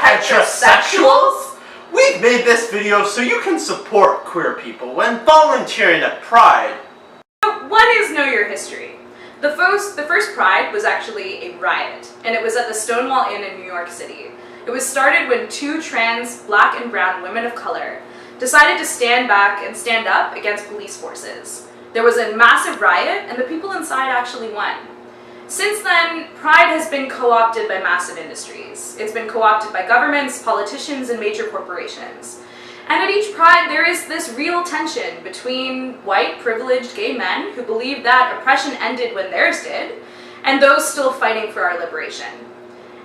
Heterosexuals? We've made this video so you can support queer people when volunteering at Pride. One is know your history. The first Pride was actually a riot, and it was at the Stonewall Inn in New York City. It was started when two trans black and brown women of color decided to stand back and stand up against police forces. There was a massive riot, and the people inside actually won. Since then, Pride has been co-opted by massive industries. It's been co-opted by governments, politicians, and major corporations. And at each Pride, there is this real tension between white, privileged gay men who believe that oppression ended when theirs did, and those still fighting for our liberation.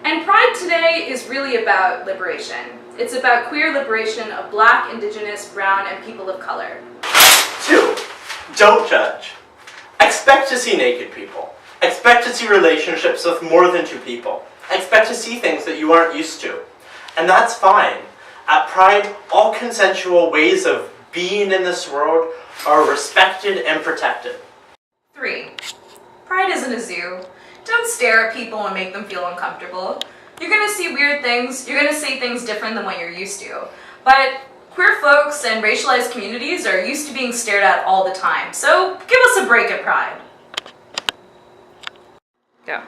And Pride today is really about liberation. It's about queer liberation of Black, Indigenous, Brown, and people of color. 2. Don't judge. Expect to see naked people. Expect to see relationships with more than two people. Expect to see things that you aren't used to. And that's fine. At Pride, all consensual ways of being in this world are respected and protected. 3. Pride isn't a zoo. Don't stare at people and make them feel uncomfortable. You're gonna see weird things, you're gonna say things different than what you're used to. But queer folks and racialized communities are used to being stared at all the time, so give us a break at Pride. Go.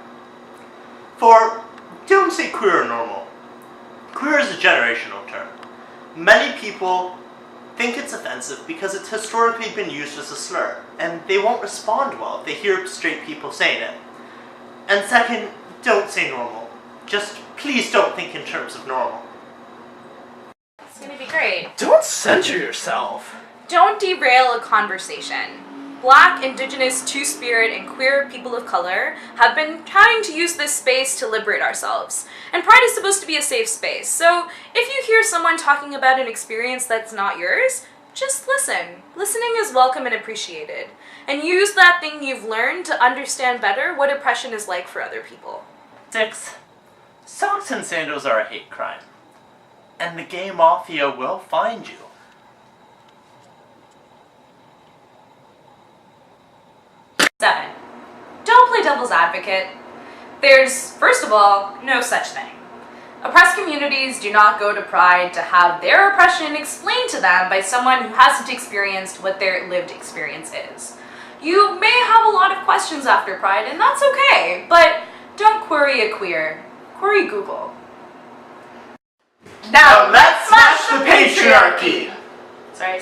4. Don't say queer or normal. Queer is a generational term. Many people think it's offensive because it's historically been used as a slur, and they won't respond well if they hear straight people saying it. And second, don't say normal. Just please don't think in terms of normal. It's gonna be great. Don't censor yourself. Don't derail a conversation. Black, Indigenous, Two-Spirit, and queer people of color have been trying to use this space to liberate ourselves. And Pride is supposed to be a safe space, so if you hear someone talking about an experience that's not yours, just listen. Listening is welcome and appreciated. And use that thing you've learned to understand better what oppression is like for other people. 6. Socks and sandals are a hate crime. And the gay mafia will find you. 7. Don't play devil's advocate. There's, first of all, no such thing. Oppressed communities do not go to Pride to have their oppression explained to them by someone who hasn't experienced what their lived experience is. You may have a lot of questions after Pride, and that's okay, but don't query a queer. Query Google. Now let's smash the patriarchy! Sorry.